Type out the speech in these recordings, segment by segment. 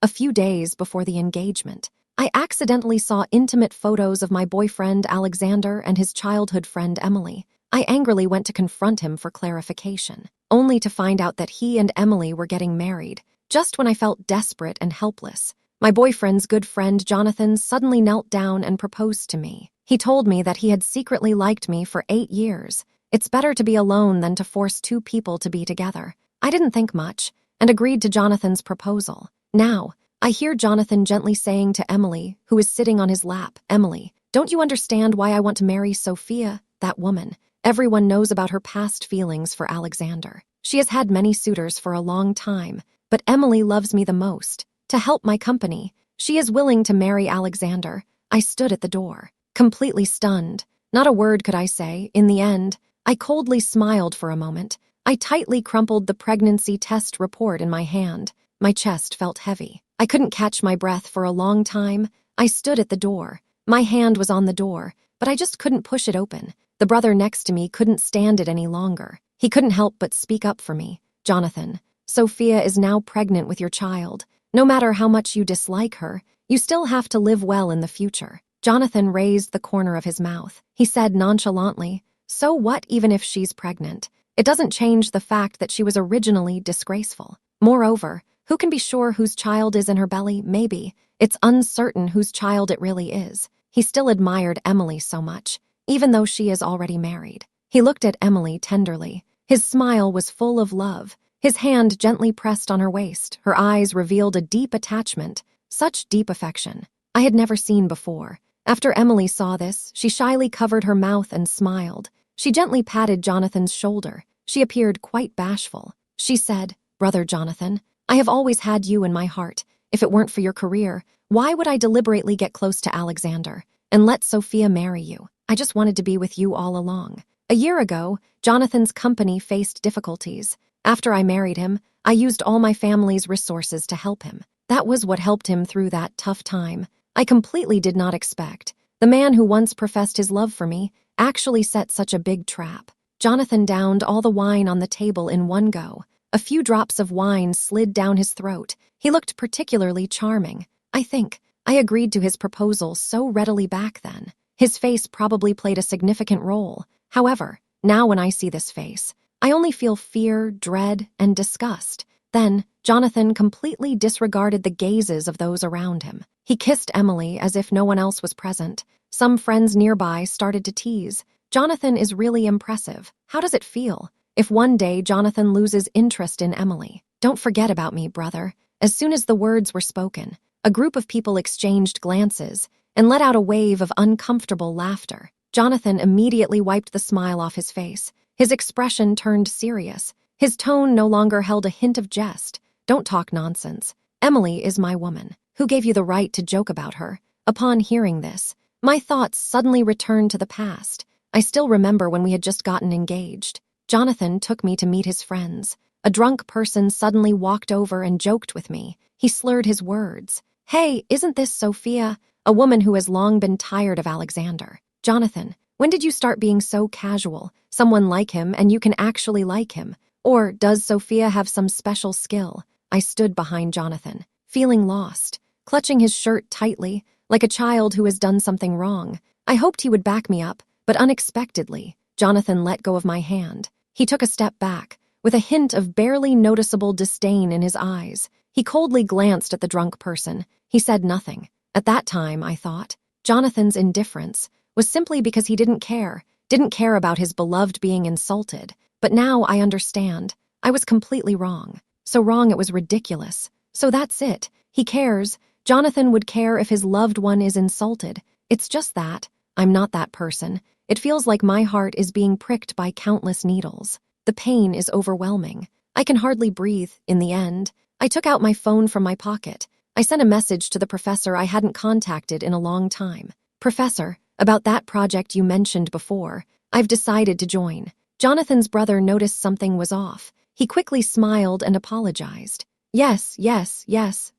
a few days before the engagement. I accidentally saw intimate photos of my boyfriend Alexander and his childhood friend Emily. I angrily went to confront him for clarification, only to find out that he and Emily were getting married, just when I felt desperate and helpless. My boyfriend's good friend Jonathan suddenly knelt down and proposed to me. He told me that he had secretly liked me for 8 years. It's better to be alone than to force two people to be together. I didn't think much and agreed to Jonathan's proposal. Now, I hear Jonathan gently saying to Emily, who is sitting on his lap, "Emily, don't you understand why I want to marry Sophia, that woman? Everyone knows about her past feelings for Alexander. She has had many suitors for a long time, but Emily loves me the most. To help my company, she is willing to marry Alexander." I stood at the door, completely stunned. Not a word could I say. In the end, I coldly smiled for a moment. I tightly crumpled the pregnancy test report in my hand. My chest felt heavy. I couldn't catch my breath for a long time. I stood at the door. My hand was on the door, but I just couldn't push it open. The brother next to me couldn't stand it any longer. He couldn't help but speak up for me. "Jonathan, Sophia is now pregnant with your child. No matter how much you dislike her, you still have to live well in the future." Jonathan raised the corner of his mouth. He said nonchalantly, "So what even if she's pregnant? It doesn't change the fact that she was originally disgraceful. Moreover, who can be sure whose child is in her belly? Maybe. It's uncertain whose child it really is." He still admired Emily so much, even though she is already married. He looked at Emily tenderly. His smile was full of love. His hand gently pressed on her waist. Her eyes revealed a deep attachment, such deep affection I had never seen before. After Emily saw this, she shyly covered her mouth and smiled. She gently patted Jonathan's shoulder. She appeared quite bashful. She said, "Brother Jonathan, I have always had you in my heart. If it weren't for your career, why would I deliberately get close to Alexander and let Sophia marry you? I just wanted to be with you all along." A year ago, Jonathan's company faced difficulties. After I married him, I used all my family's resources to help him. That was what helped him through that tough time. I completely did not expect. The man who once professed his love for me actually set such a big trap. Jonathan downed all the wine on the table in one go. A few drops of wine slid down his throat. He looked particularly charming. I think I agreed to his proposal so readily back then. His face probably played a significant role. However, now when I see this face, I only feel fear, dread, and disgust. Then, Jonathan completely disregarded the gazes of those around him. He kissed Emily as if no one else was present. Some friends nearby started to tease. "Jonathan is really impressive. How does it feel if one day Jonathan loses interest in Emily? Don't forget about me, brother." As soon as the words were spoken, a group of people exchanged glances and let out a wave of uncomfortable laughter. Jonathan immediately wiped the smile off his face. His expression turned serious. His tone no longer held a hint of jest. "Don't talk nonsense. Emily is my woman. Who gave you the right to joke about her?" Upon hearing this, my thoughts suddenly returned to the past. I still remember when we had just gotten engaged. Jonathan took me to meet his friends. A drunk person suddenly walked over and joked with me. He slurred his words. "Hey, isn't this Sophia? A woman who has long been tired of Alexander. Jonathan, when did you start being so casual? Someone like him and you can actually like him. Or does Sophia have some special skill?" I stood behind Jonathan, feeling lost, clutching his shirt tightly, like a child who has done something wrong. I hoped he would back me up, but unexpectedly, Jonathan let go of my hand. He took a step back, with a hint of barely noticeable disdain in his eyes. He coldly glanced at the drunk person. He said nothing. At that time, I thought, Jonathan's indifference was simply because he didn't care about his beloved being insulted. But now I understand. I was completely wrong. So wrong it was ridiculous. So that's it. He cares. Jonathan would care if his loved one is insulted. It's just that I'm not that person. It feels like my heart is being pricked by countless needles. The pain is overwhelming. I can hardly breathe. In the end, I took out my phone from my pocket. I sent a message to the professor I hadn't contacted in a long time. "Professor, about that project you mentioned before, I've decided to join." Jonathan's brother noticed something was off. He quickly smiled and apologized. Yes.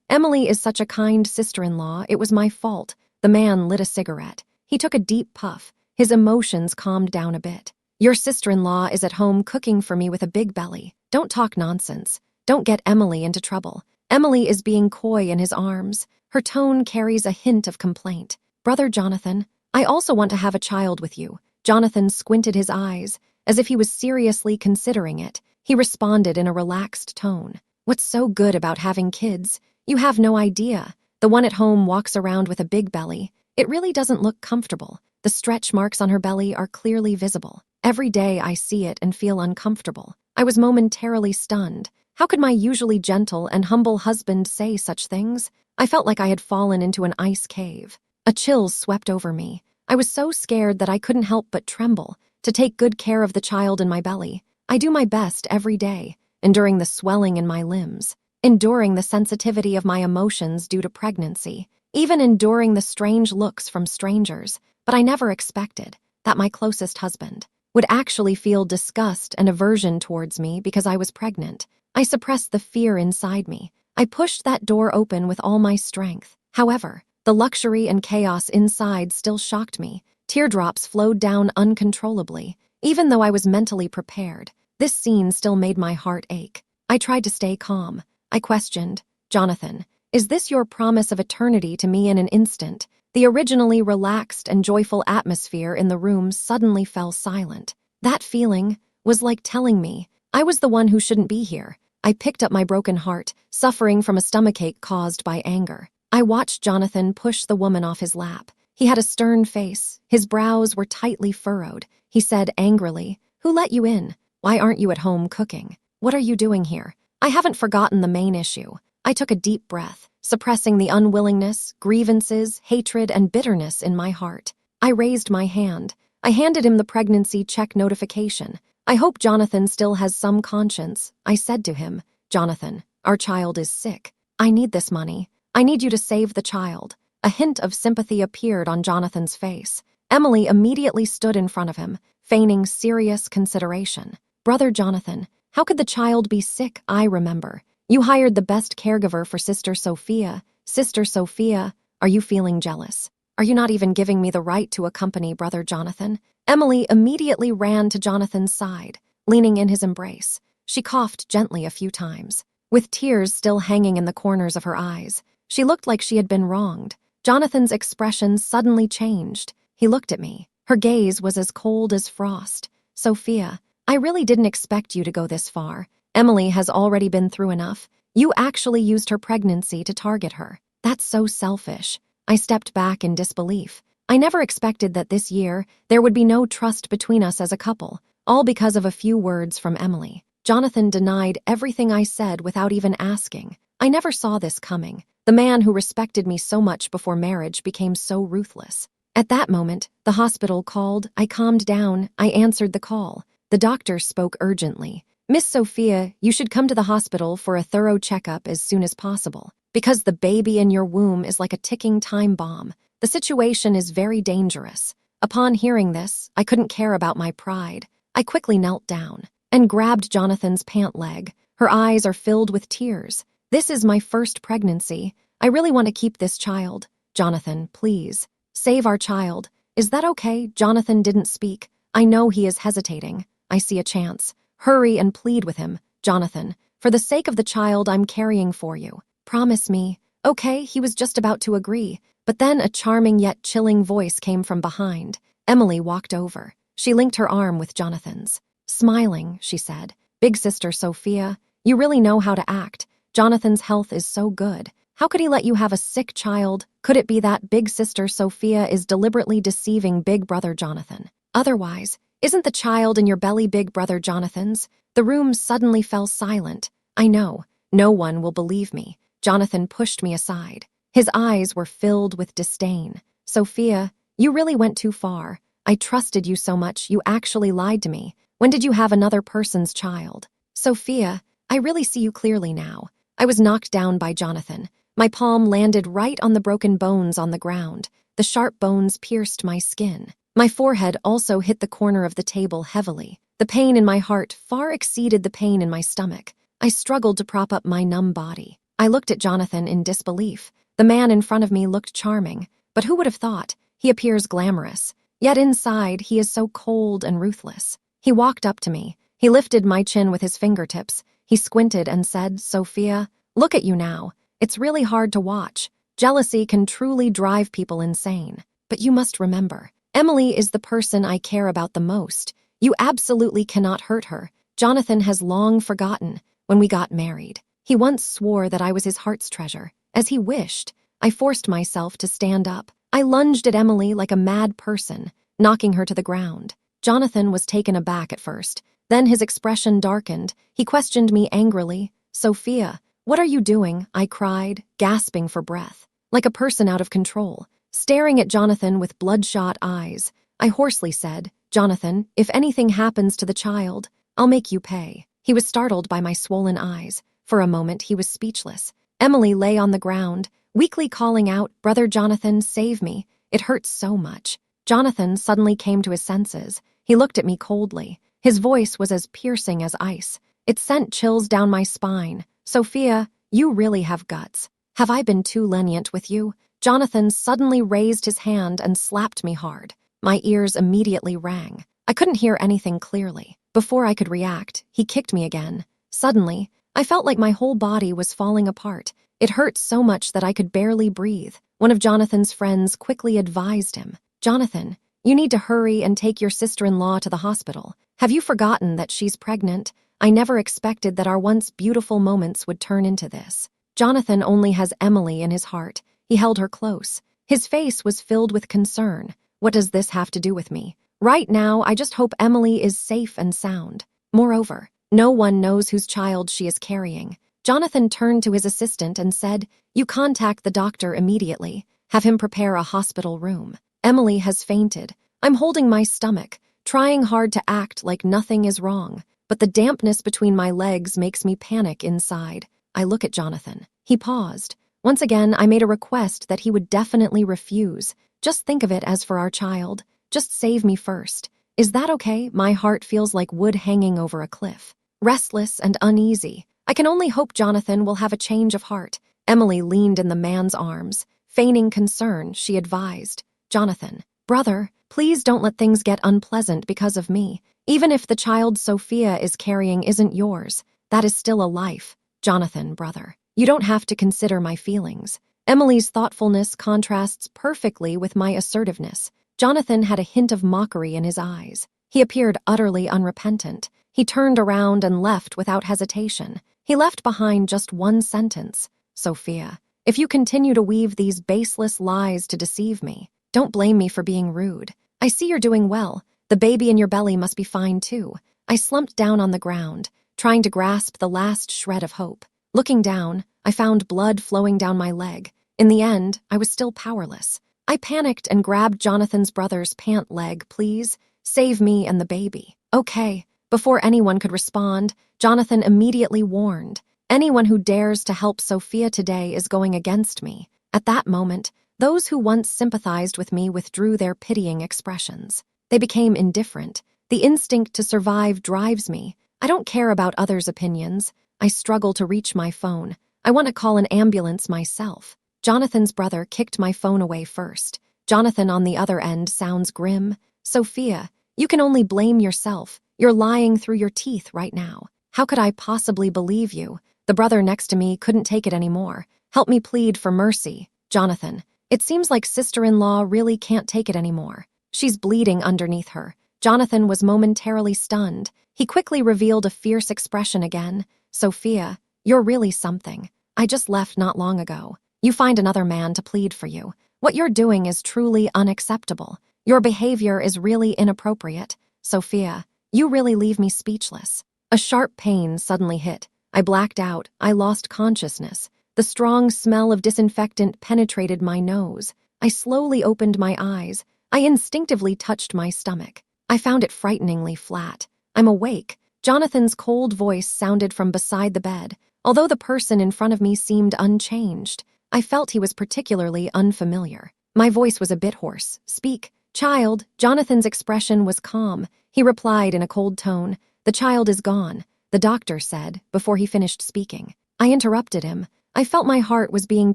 Emily is such a kind sister-in-law. It was my fault." The man lit a cigarette. He took a deep puff. His emotions calmed down a bit. "Your sister-in-law is at home cooking for me with a big belly. Don't talk nonsense. Don't get Emily into trouble. Emily is being coy in his arms. Her tone carries a hint of complaint. Brother Jonathan, I also want to have a child with you. Jonathan squinted his eyes, as if he was seriously considering it. He responded in a relaxed tone. What's so good about having kids? You have no idea. The one at home walks around with a big belly. It really doesn't look comfortable. The stretch marks on her belly are clearly visible. Every day I see it and feel uncomfortable. I was momentarily stunned. How could my usually gentle and humble husband say such things? I felt like I had fallen into an ice cave. A chill swept over me. I was so scared that I couldn't help but tremble. To take good care of the child in my belly, I do my best every day, enduring the swelling in my limbs, enduring the sensitivity of my emotions due to pregnancy, even enduring the strange looks from strangers. But I never expected that my closest husband would actually feel disgust and aversion towards me because I was pregnant. I suppressed the fear inside me. I pushed that door open with all my strength. However, the luxury and chaos inside still shocked me. Teardrops flowed down uncontrollably. Even though I was mentally prepared, this scene still made my heart ache. I tried to stay calm. I questioned, Jonathan, is this your promise of eternity to me in an instant? The originally relaxed and joyful atmosphere in the room suddenly fell silent. That feeling was like telling me I was the one who shouldn't be here. I picked up my broken heart, suffering from a stomachache caused by anger. I watched Jonathan push the woman off his lap. He had a stern face. His brows were tightly furrowed. He said angrily, "Who let you in? Why aren't you at home cooking? What are you doing here?" I haven't forgotten the main issue. I took a deep breath, suppressing the unwillingness, grievances, hatred, and bitterness in my heart. I raised my hand. I handed him the pregnancy check notification. I hope Jonathan still has some conscience. I said to him, Jonathan, our child is sick. I need this money. I need you to save the child. A hint of sympathy appeared on Jonathan's face. Emily immediately stood in front of him, feigning serious consideration. Brother Jonathan, how could the child be sick? I remember. You hired the best caregiver for Sister Sophia. Sister Sophia, are you feeling jealous? Are you not even giving me the right to accompany Brother Jonathan? Emily immediately ran to Jonathan's side, leaning in his embrace. She coughed gently a few times, with tears still hanging in the corners of her eyes. She looked like she had been wronged. Jonathan's expression suddenly changed. He looked at me. Her gaze was as cold as frost. Sophia, I really didn't expect you to go this far. Emily has already been through enough. You actually used her pregnancy to target her. That's so selfish. I stepped back in disbelief. I never expected that this year there would be no trust between us as a couple, all because of a few words from Emily. Jonathan denied everything I said without even asking. I never saw this coming. The man who respected me so much before marriage became so ruthless. At that moment, the hospital called. I calmed down. I answered the call. The doctor spoke urgently. Miss Sophia, you should come to the hospital for a thorough checkup as soon as possible, because the baby in your womb is like a ticking time bomb. The situation is very dangerous. Upon hearing this, I couldn't care about my pride. I quickly knelt down and grabbed Jonathan's pant leg. Her eyes are filled with tears. This is my first pregnancy. I really want to keep this child. Jonathan, please, save our child. Is that okay? Jonathan didn't speak. I know he is hesitating. I see a chance. Hurry and plead with him. Jonathan, for the sake of the child I'm carrying for you, promise me. Okay, he was just about to agree, but then a charming yet chilling voice came from behind. Emily walked over. She linked her arm with Jonathan's. Smiling, she said, Big Sister Sophia, you really know how to act. Jonathan's health is so good. How could he let you have a sick child? Could it be that Big Sister Sophia is deliberately deceiving Big Brother Jonathan? Otherwise, isn't the child in your belly Big Brother Jonathan's? The room suddenly fell silent. I know, no one will believe me. Jonathan pushed me aside. His eyes were filled with disdain. Sophia, you really went too far. I trusted you so much, you actually lied to me. When did you have another person's child? Sophia, I really see you clearly now. I was knocked down by Jonathan. My palm landed right on the broken bones on the ground. The sharp bones pierced my skin. My forehead also hit the corner of the table heavily. The pain in my heart far exceeded the pain in my stomach. I struggled to prop up my numb body. I looked at Jonathan in disbelief. The man in front of me looked charming, but who would have thought? He appears glamorous, yet inside he is so cold and ruthless. He walked up to me. He lifted my chin with his fingertips. He squinted and said, Sophia, Look at you now. It's really hard to watch. Jealousy can truly drive people insane. But you must remember, Emily is the person I care about the most. You absolutely cannot hurt her. Jonathan has long forgotten when we got married. He once swore that I was his heart's treasure. As he wished, I forced myself to stand up. I lunged at Emily like a mad person, knocking her to the ground. Jonathan was taken aback at first. Then his expression darkened. He questioned me angrily. "Sophia, what are you doing?" I cried, gasping for breath, like a person out of control. Staring at Jonathan with bloodshot eyes, I hoarsely said, "Jonathan, if anything happens to the child, I'll make you pay." He was startled by my swollen eyes. For a moment, he was speechless. Emily lay on the ground, weakly calling out, "Brother Jonathan, save me. It hurts so much." Jonathan suddenly came to his senses. He looked at me coldly. His voice was as piercing as ice. It sent chills down my spine. "Sophia, you really have guts. Have I been too lenient with you?" Jonathan suddenly raised his hand and slapped me hard. My ears immediately rang. I couldn't hear anything clearly. Before I could react, he kicked me again. Suddenly, I felt like my whole body was falling apart. It hurt so much that I could barely breathe. One of Jonathan's friends quickly advised him, "Jonathan, you need to hurry and take your sister-in-law to the hospital. Have you forgotten that she's pregnant?" I never expected that our once beautiful moments would turn into this. Jonathan only has Emily in his heart. He held her close. His face was filled with concern. What does this have to do with me? Right now, I just hope Emily is safe and sound. Moreover, no one knows whose child she is carrying. Jonathan turned to his assistant and said, "You contact the doctor immediately. Have him prepare a hospital room. Emily has fainted." I'm holding my stomach, trying hard to act like nothing is wrong, but the dampness between my legs makes me panic inside. I look at Jonathan. He paused. Once again, I made a request that he would definitely refuse. "Just think of it as for our child. Just save me first. Is that okay?" My heart feels like wood hanging over a cliff. Restless and uneasy. I can only hope Jonathan will have a change of heart. Emily leaned in the man's arms. Feigning concern, she advised, "Jonathan, brother, please don't let things get unpleasant because of me. Even if the child Sophia is carrying isn't yours, that is still a life. Jonathan, brother, you don't have to consider my feelings." Emily's thoughtfulness contrasts perfectly with my assertiveness. Jonathan had a hint of mockery in his eyes. He appeared utterly unrepentant. He turned around and left without hesitation. He left behind just one sentence. "Sophia, if you continue to weave these baseless lies to deceive me, don't blame me for being rude. I see you're doing well. The baby in your belly must be fine too." I slumped down on the ground, trying to grasp the last shred of hope. Looking down, I found blood flowing down my leg. In the end, I was still powerless. I panicked and grabbed Jonathan's brother's pant leg. "Please, save me and the baby." "Okay." Before anyone could respond, Jonathan immediately warned, "Anyone who dares to help Sophia today is going against me." At that moment, those who once sympathized with me withdrew their pitying expressions. They became indifferent. The instinct to survive drives me. I don't care about others' opinions. I struggle to reach my phone. I want to call an ambulance myself. Jonathan's brother kicked my phone away first. Jonathan on the other end sounds grim. "Sophia, you can only blame yourself. You're lying through your teeth right now. How could I possibly believe you?" The brother next to me couldn't take it anymore. "Help me plead for mercy." "Jonathan, it seems like sister-in-law really can't take it anymore. She's bleeding underneath her." Jonathan was momentarily stunned. He quickly revealed a fierce expression again. "Sophia, you're really something. I just left not long ago. You find another man to plead for you. What you're doing is truly unacceptable. Your behavior is really inappropriate. Sophia, you really leave me speechless." A sharp pain suddenly hit. I blacked out. I lost consciousness. The strong smell of disinfectant penetrated my nose. I slowly opened my eyes. I instinctively touched my stomach. I found it frighteningly flat. "I'm awake." Jonathan's cold voice sounded from beside the bed. Although the person in front of me seemed unchanged, I felt he was particularly unfamiliar. My voice was a bit hoarse. "Speak, child." Jonathan's expression was calm. He replied in a cold tone, "The child is gone," the doctor said, before he finished speaking. I interrupted him. I felt my heart was being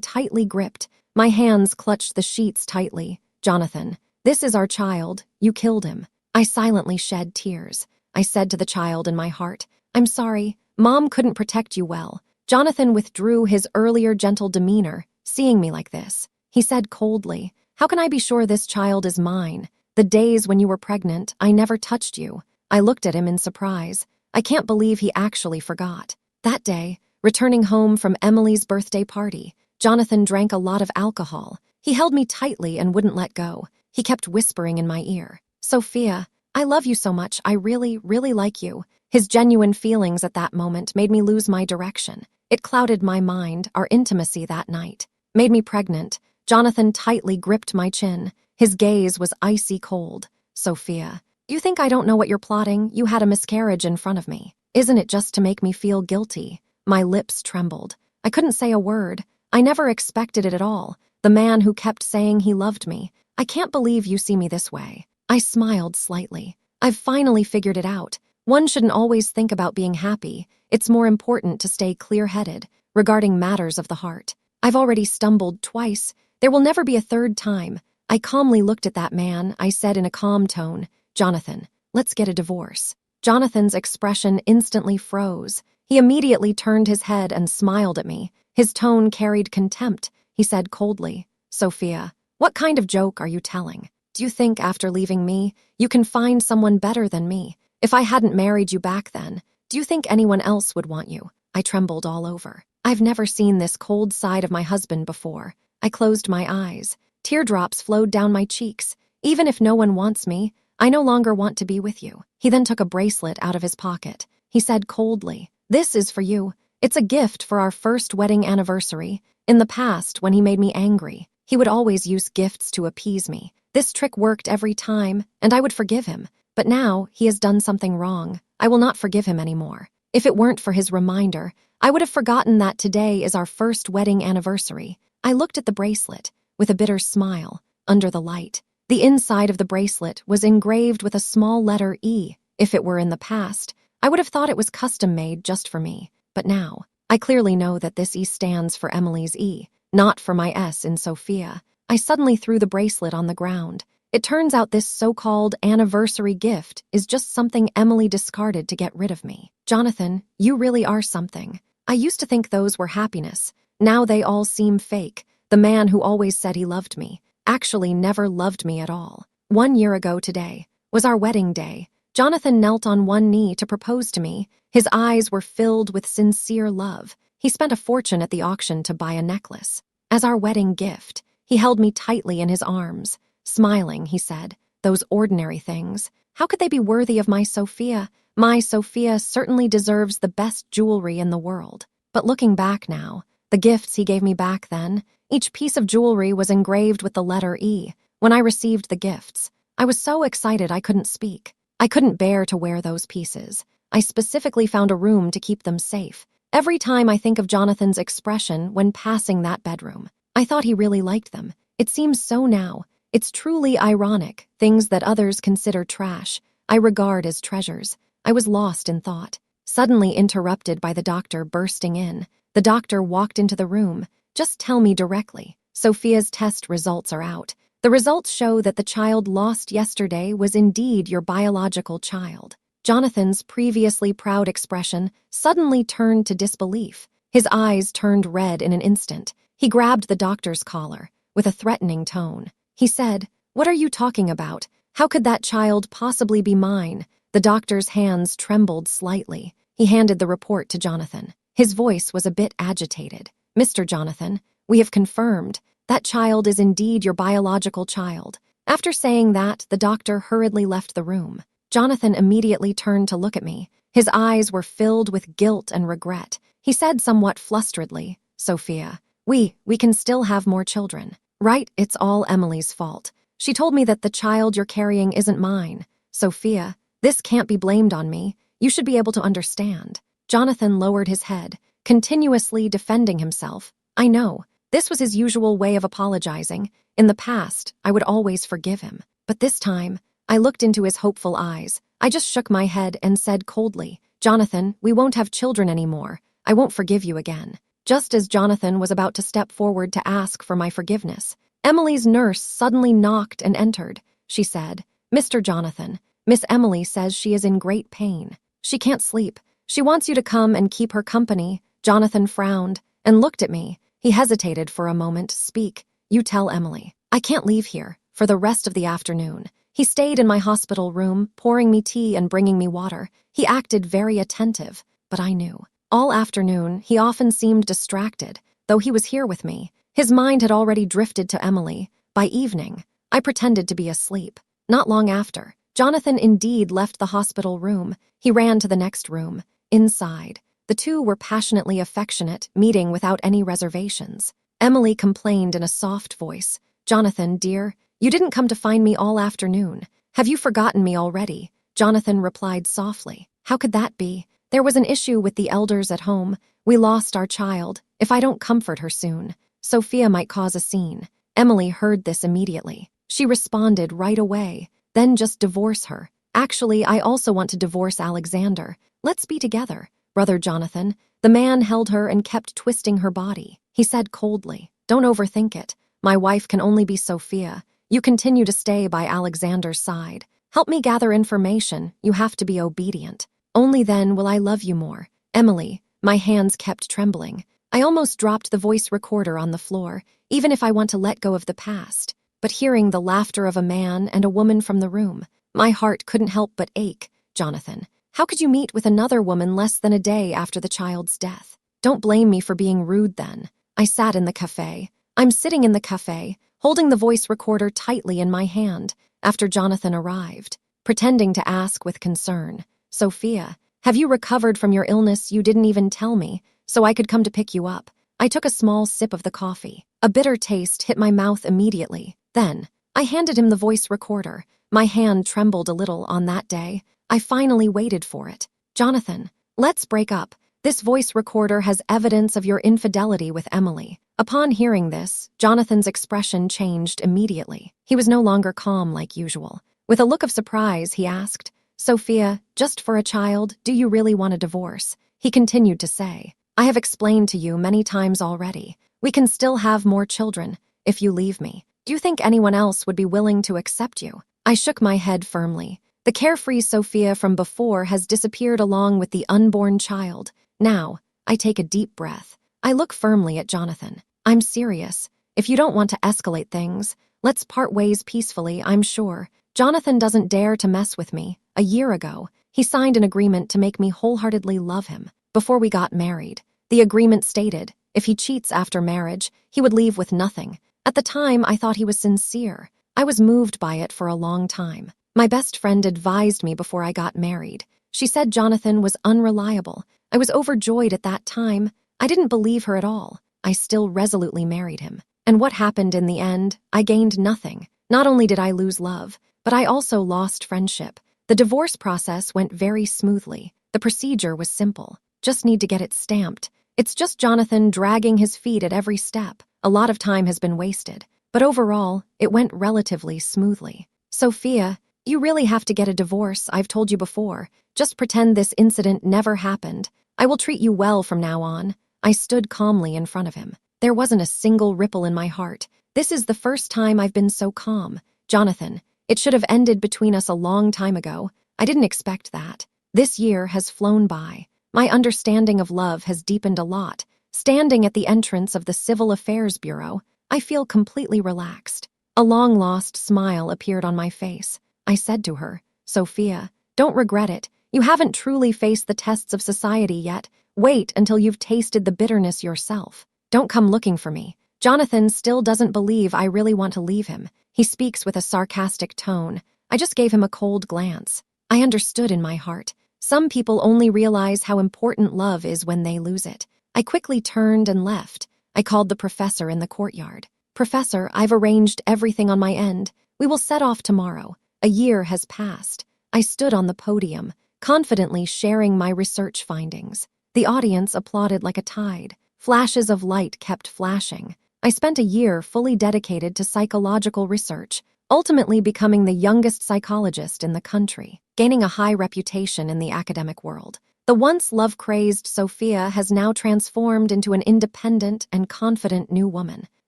tightly gripped. My hands clutched the sheets tightly. "Jonathan, this is our child. You killed him." I silently shed tears. I said to the child in my heart, "I'm sorry. Mom couldn't protect you well." Jonathan withdrew his earlier gentle demeanor, seeing me like this. He said coldly, "How can I be sure this child is mine? The days when you were pregnant, I never touched you." I looked at him in surprise. I can't believe he actually forgot. That day, returning home from Emily's birthday party, Jonathan drank a lot of alcohol. He held me tightly and wouldn't let go. He kept whispering in my ear, "Sophia, I love you so much. I really, really like you." His genuine feelings at that moment made me lose my direction. It clouded my mind. Our intimacy that night made me pregnant. Jonathan tightly gripped my chin. His gaze was icy cold. "Sophia, you think I don't know what you're plotting? You had a miscarriage in front of me. Isn't it just to make me feel guilty?" My lips trembled. I couldn't say a word. I never expected it at all. The man who kept saying he loved me. "I can't believe you see me this way." I smiled slightly. "I've finally figured it out. One shouldn't always think about being happy. It's more important to stay clear-headed regarding matters of the heart. I've already stumbled twice. There will never be a third time." I calmly looked at that man. I said in a calm tone, "Jonathan, let's get a divorce." Jonathan's expression instantly froze. He immediately turned his head and smiled at me. His tone carried contempt. He said coldly, "Sophia, what kind of joke are you telling? Do you think after leaving me, you can find someone better than me? If I hadn't married you back then, do you think anyone else would want you?" I trembled all over. I've never seen this cold side of my husband before. I closed my eyes. Teardrops flowed down my cheeks. "Even if no one wants me, I no longer want to be with you." He then took a bracelet out of his pocket. He said coldly, "This is for you. It's a gift for our first wedding anniversary. In the past, when he made me angry, he would always use gifts to appease me. This trick worked every time, and I would forgive him. But now he has done something wrong. I will not forgive him anymore. If it weren't for his reminder, I would have forgotten that today is our first wedding anniversary." I looked at the bracelet with a bitter smile under the light. The inside of the bracelet was engraved with a small letter E. If it were in the past, I would have thought it was custom-made just for me. But now, I clearly know that this E stands for Emily's E, not for my S in Sophia. I suddenly threw the bracelet on the ground. It turns out this so-called anniversary gift is just something Emily discarded to get rid of me. "Jonathan, you really are something. I used to think those were happiness. Now they all seem fake. The man who always said he loved me actually never loved me at all." 1 year ago today was our wedding day. Jonathan knelt on one knee to propose to me. His eyes were filled with sincere love. He spent a fortune at the auction to buy a necklace. As our wedding gift, he held me tightly in his arms. Smiling, he said, "Those ordinary things, how could they be worthy of my Sophia? My Sophia certainly deserves the best jewelry in the world." But looking back now, the gifts he gave me back then, each piece of jewelry was engraved with the letter E. When I received the gifts, I was so excited I couldn't speak. I couldn't bear to wear those pieces. I specifically found a room to keep them safe. Every time I think of Jonathan's expression when passing that bedroom, I thought he really liked them. It seems so now. It's truly ironic. Things that others consider trash, I regard as treasures. I was lost in thought, suddenly interrupted by the doctor bursting in. The doctor walked into the room. "Just tell me directly. Sophia's test results are out. The results show that the child lost yesterday was indeed your biological child." Jonathan's previously proud expression suddenly turned to disbelief. His eyes turned red in an instant. He grabbed the doctor's collar with a threatening tone. He said, "What are you talking about? How could that child possibly be mine?" The doctor's hands trembled slightly. He handed the report to Jonathan. His voice was a bit agitated. "Mr. Jonathan, we have confirmed that child is indeed your biological child." After saying that, the doctor hurriedly left the room. Jonathan immediately turned to look at me. His eyes were filled with guilt and regret. He said somewhat flusteredly, "Sophia, we can still have more children, right? It's all Emily's fault. She told me that the child you're carrying isn't mine. Sophia, this can't be blamed on me. You should be able to understand." Jonathan lowered his head, continuously defending himself. I know, this was his usual way of apologizing. In the past, I would always forgive him. But this time, I looked into his hopeful eyes. I just shook my head and said coldly, "Jonathan, we won't have children anymore. I won't forgive you again." Just as Jonathan was about to step forward to ask for my forgiveness, Emily's nurse suddenly knocked and entered. She said, "Mr. Jonathan, Miss Emily says she is in great pain. She can't sleep. She wants you to come and keep her company." Jonathan frowned and looked at me. He hesitated for a moment. Speak. You tell Emily. I can't leave here for the rest of the afternoon. He stayed in my hospital room, pouring me tea and bringing me water. He acted very attentive, but I knew. All afternoon, he often seemed distracted, though he was here with me. His mind had already drifted to Emily. By evening, I pretended to be asleep. Not long after, Jonathan indeed left the hospital room. He ran to the next room. Inside, the two were passionately affectionate, meeting without any reservations. Emily complained in a soft voice, Jonathan, dear, you didn't come to find me all afternoon. Have you forgotten me already? Jonathan replied softly. How could that be? There was an issue with the elders at home. We lost our child. If I don't comfort her soon, Sophia might cause a scene. Emily heard this immediately. She responded right away. Then just divorce her. Actually, I also want to divorce Alexander. Let's be together. Brother Jonathan. The man held her and kept twisting her body. He said coldly, don't overthink it. My wife can only be Sophia. You continue to stay by Alexander's side. Help me gather information. You have to be obedient. Only then will I love you more. Emily, my hands kept trembling. I almost dropped the voice recorder on the floor, even if I want to let go of the past. But hearing the laughter of a man and a woman from the room, my heart couldn't help but ache. Jonathan, how could you meet with another woman less than a day after the child's death? Don't blame me for being rude then. I sat in the cafe. I'm sitting in the cafe, holding the voice recorder tightly in my hand after Jonathan arrived, pretending to ask with concern, Sophia, have you recovered from your illness? You didn't even tell me, so I could come to pick you up. I took a small sip of the coffee. A bitter taste hit my mouth immediately. Then, I handed him the voice recorder. My hand trembled a little on that day. I finally waited for it. Jonathan, let's break up. This voice recorder has evidence of your infidelity with Emily. Upon hearing this, Jonathan's expression changed immediately. He was no longer calm like usual. With a look of surprise, he asked, Sophia, just for a child, do you really want a divorce? He continued to say, I have explained to you many times already. We can still have more children if you leave me. Do you think anyone else would be willing to accept you? I shook my head firmly. The carefree Sophia from before has disappeared along with the unborn child. Now, I take a deep breath. I look firmly at Jonathan. I'm serious. If you don't want to escalate things, let's part ways peacefully, I'm sure. Jonathan doesn't dare to mess with me. A year ago, he signed an agreement to make me wholeheartedly love him. Before we got married, the agreement stated, if he cheats after marriage, he would leave with nothing. At the time, I thought he was sincere. I was moved by it for a long time. My best friend advised me before I got married. She said Jonathan was unreliable. I was overjoyed at that time. I didn't believe her at all. I still resolutely married him. And what happened in the end? I gained nothing. Not only did I lose love, but I also lost friendship. The divorce process went very smoothly. The procedure was simple. Just need to get it stamped. It's just Jonathan dragging his feet at every step. A lot of time has been wasted. But overall, it went relatively smoothly. Sophia, you really have to get a divorce, I've told you before. Just pretend this incident never happened. I will treat you well from now on. I stood calmly in front of him. There wasn't a single ripple in my heart. This is the first time I've been so calm. Jonathan, it should have ended between us a long time ago. I didn't expect that. This year has flown by. My understanding of love has deepened a lot. Standing at the entrance of the Civil Affairs Bureau, I feel completely relaxed. A long-lost smile appeared on my face. I said to her, Sophia, don't regret it. You haven't truly faced the tests of society yet. Wait until you've tasted the bitterness yourself. Don't come looking for me. Jonathan still doesn't believe I really want to leave him. He speaks with a sarcastic tone. I just gave him a cold glance. I understood in my heart. Some people only realize how important love is when they lose it. I quickly turned and left. I called the professor in the courtyard. Professor, I've arranged everything on my end. We will set off tomorrow. A year has passed. I stood on the podium, confidently sharing my research findings. The audience applauded like a tide. Flashes of light kept flashing. I spent a year fully dedicated to psychological research, ultimately becoming the youngest psychologist in the country, gaining a high reputation in the academic world. The once love-crazed Sophia has now transformed into an independent and confident new woman.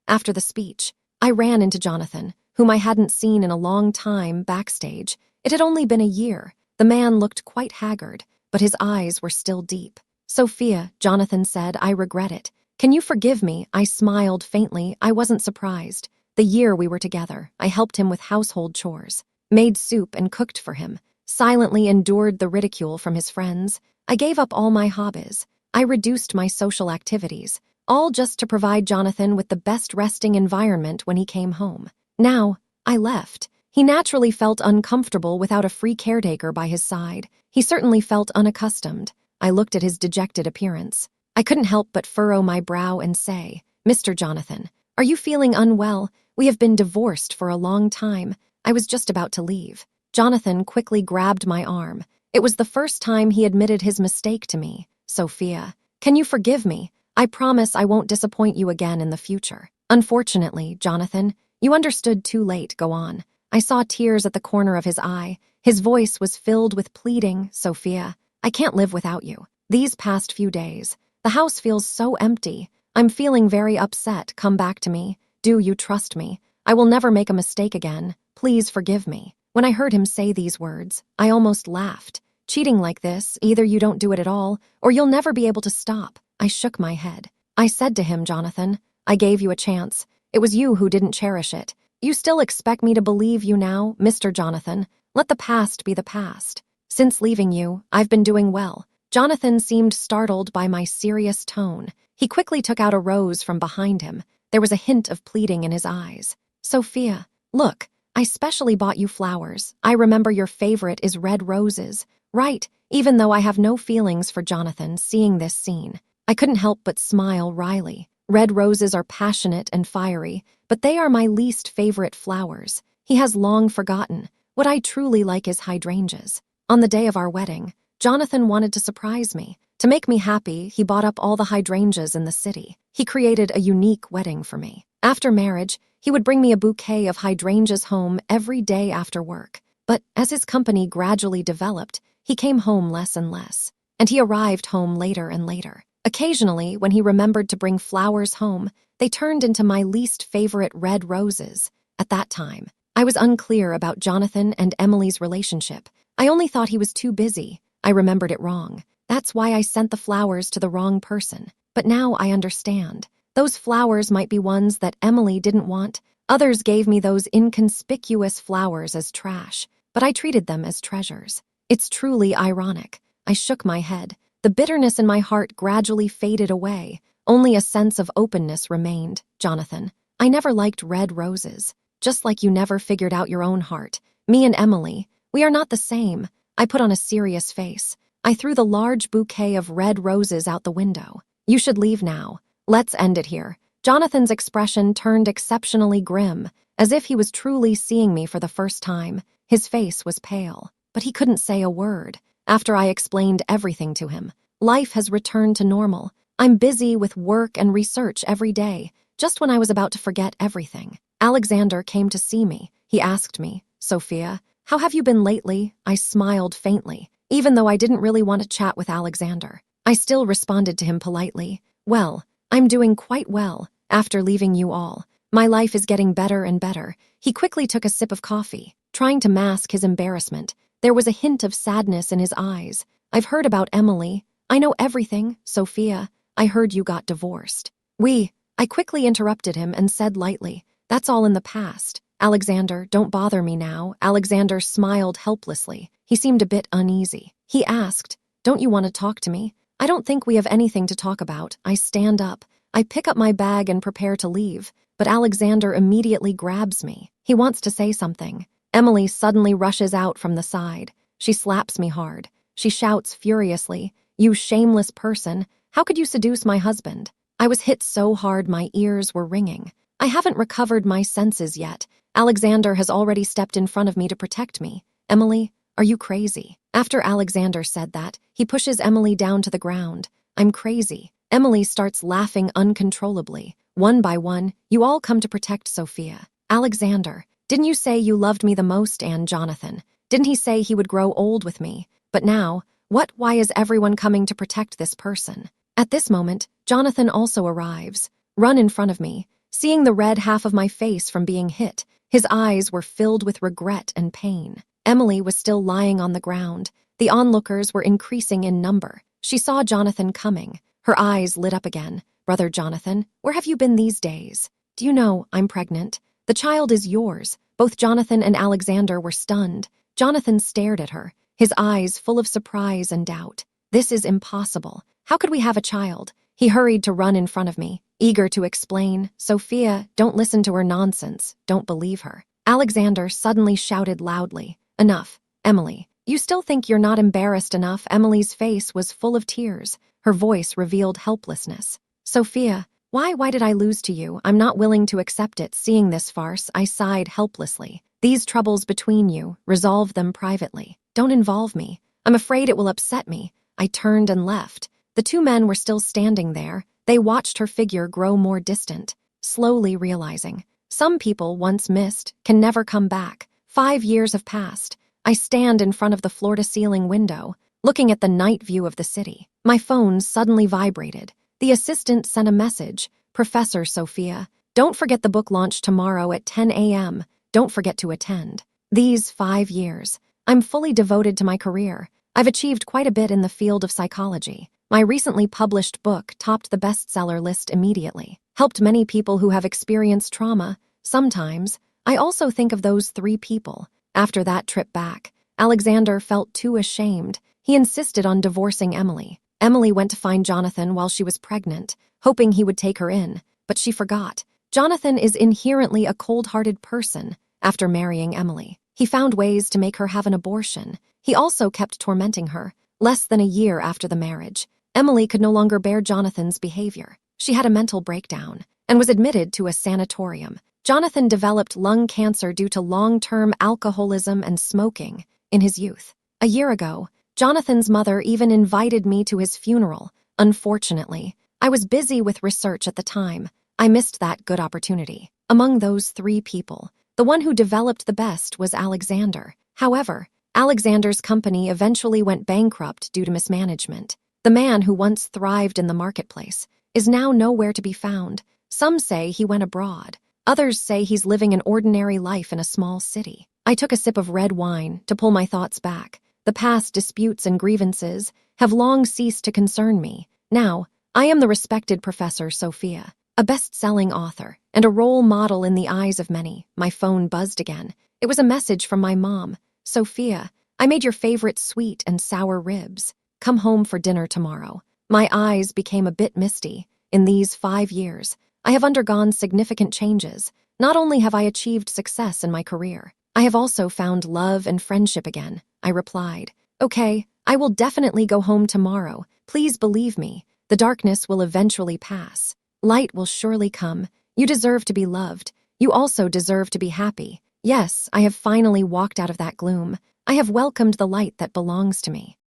After the speech, I ran into Jonathan, whom I hadn't seen in a long time, backstage. It had only been a year. The man looked quite haggard, but his eyes were still deep. Sophia, Jonathan said, I regret it. Can you forgive me? I smiled faintly. I wasn't surprised. The year we were together, I helped him with household chores, made soup and cooked for him, silently endured the ridicule from his friends. I gave up all my hobbies. I reduced my social activities, all just to provide Jonathan with the best resting environment when he came home. Now, I left. He naturally felt uncomfortable without a free caretaker by his side. He certainly felt unaccustomed. I looked at his dejected appearance. I couldn't help but furrow my brow and say, Mr. Jonathan, are you feeling unwell? We have been divorced for a long time. I was just about to leave. Jonathan quickly grabbed my arm. It was the first time he admitted his mistake to me. Sophia, can you forgive me? I promise I won't disappoint you again in the future. Unfortunately, Jonathan, you understood too late. Go on. I saw tears at the corner of his eye. His voice was filled with pleading. Sophia, I can't live without you. These past few days, the house feels so empty. I'm feeling very upset. Come back to me. Do you trust me? I will never make a mistake again. Please forgive me. When I heard him say these words, I almost laughed. Cheating like this, either you don't do it at all, or you'll never be able to stop. I shook my head. I said to him, Jonathan, I gave you a chance. It was you who didn't cherish it. You still expect me to believe you now, Mr. Jonathan? Let the past be the past. Since leaving you, I've been doing well. Jonathan seemed startled by my serious tone. He quickly took out a rose from behind him. There was a hint of pleading in his eyes. Sophia, look, I specially bought you flowers. I remember your favorite is red roses. Right, even though I have no feelings for Jonathan seeing this scene. I couldn't help but smile wryly. Red roses are passionate and fiery, but they are my least favorite flowers. He has long forgotten. What I truly like is hydrangeas. On the day of our wedding, Jonathan wanted to surprise me. To make me happy, he bought up all the hydrangeas in the city. He created a unique wedding for me. After marriage, he would bring me a bouquet of hydrangeas home every day after work. But as his company gradually developed, he came home less and less, and he arrived home later and later. Occasionally, when he remembered to bring flowers home, they turned into my least favorite red roses. At that time, I was unclear about Jonathan and Emily's relationship. I only thought he was too busy. I remembered it wrong. That's why I sent the flowers to the wrong person. But now I understand. Those flowers might be ones that Emily didn't want. Others gave me those inconspicuous flowers as trash, but I treated them as treasures. It's truly ironic. I shook my head. The bitterness in my heart gradually faded away. Only a sense of openness remained. Jonathan, I never liked red roses. Just like you never figured out your own heart. Me and Emily, we are not the same. I put on a serious face. I threw the large bouquet of red roses out the window. You should leave now. Let's end it here. Jonathan's expression turned exceptionally grim, as if he was truly seeing me for the first time. His face was pale, but he couldn't say a word. After I explained everything to him, life has returned to normal. I'm busy with work and research every day. Just when I was about to forget everything, Alexander came to see me. He asked me, Sophia, how have you been lately? I smiled faintly. Even though I didn't really want to chat with Alexander, I still responded to him politely. Well, I'm doing quite well. After leaving you all, my life is getting better and better. He quickly took a sip of coffee, trying to mask his embarrassment. There was a hint of sadness in his eyes. I've heard about Emily. I know everything, Sophia. I heard you got divorced. I quickly interrupted him and said lightly, that's all in the past. Alexander, don't bother me now. Alexander smiled helplessly. He seemed a bit uneasy. He asked, don't you want to talk to me? I don't think we have anything to talk about. I stand up. I pick up my bag and prepare to leave, but Alexander immediately grabs me. He wants to say something. Emily suddenly rushes out from the side. She slaps me hard. She shouts furiously, you shameless person, how could you seduce my husband? I was hit so hard my ears were ringing. I haven't recovered my senses yet. Alexander has already stepped in front of me to protect me. Emily, are you crazy? After Alexander said that, he pushes Emily down to the ground. I'm crazy. Emily starts laughing uncontrollably. One by one, you all come to protect Sophia. Alexander, didn't you say you loved me the most, and Jonathan? Didn't he say he would grow old with me? But now, why is everyone coming to protect this person? At this moment, Jonathan also arrives. Run in front of me. Seeing the red half of my face from being hit, his eyes were filled with regret and pain. Emily was still lying on the ground. The onlookers were increasing in number. She saw Jonathan coming. Her eyes lit up again. "Brother Jonathan, where have you been these days? Do you know I'm pregnant? The child is yours." Both Jonathan and Alexander were stunned. Jonathan stared at her, his eyes full of surprise and doubt. "This is impossible. How could we have a child?" He hurried to run in front of me, eager to explain. "Sophia, don't listen to her nonsense. Don't believe her." Alexander suddenly shouted loudly, "Enough, Emily. You still think you're not embarrassed enough?" Emily's face was full of tears. Her voice revealed helplessness. "Sophia, why did I lose to you? I'm not willing to accept it." Seeing this farce, I sighed helplessly. "These troubles between you, resolve them privately. Don't involve me. I'm afraid it will upset me." I turned and left. The two men were still standing there. They watched her figure grow more distant, slowly realizing, some people once missed can never come back. 5 years have passed. I stand in front of the floor-to-ceiling window, looking at the night view of the city. My phone suddenly vibrated. The assistant sent a message. "Professor Sophia, don't forget the book launch tomorrow at 10 a.m. Don't forget to attend." These 5 years, I'm fully devoted to my career. I've achieved quite a bit in the field of psychology. My recently published book topped the bestseller list immediately, helped many people who have experienced trauma. Sometimes, I also think of those 3 people. After that trip back, Alexander felt too ashamed. He insisted on divorcing Emily. Emily went to find Jonathan while she was pregnant, hoping he would take her in, but she forgot. Jonathan is inherently a cold-hearted person. After marrying Emily, he found ways to make her have an abortion. He also kept tormenting her. Less than a year after the marriage, Emily could no longer bear Jonathan's behavior. She had a mental breakdown and was admitted to a sanatorium. Jonathan developed lung cancer due to long-term alcoholism and smoking in his youth. A year ago, Jonathan's mother even invited me to his funeral. Unfortunately, I was busy with research at the time. I missed that good opportunity. Among those 3 people, the one who developed the best was Alexander. However, Alexander's company eventually went bankrupt due to mismanagement. The man who once thrived in the marketplace is now nowhere to be found. Some say he went abroad. Others say he's living an ordinary life in a small city. I took a sip of red wine to pull my thoughts back. The past disputes and grievances have long ceased to concern me. Now, I am the respected Professor Sophia, a best-selling author, and a role model in the eyes of many. My phone buzzed again. It was a message from my mom. "Sophia, I made your favorite sweet and sour ribs. Come home for dinner tomorrow." My eyes became a bit misty. In these 5 years, I have undergone significant changes. Not only have I achieved success in my career, I have also found love and friendship again. I replied, "Okay, I will definitely go home tomorrow. Please believe me, the darkness will eventually pass. Light will surely come. You deserve to be loved. You also deserve to be happy." Yes, I have finally walked out of that gloom. I have welcomed the light that belongs to me.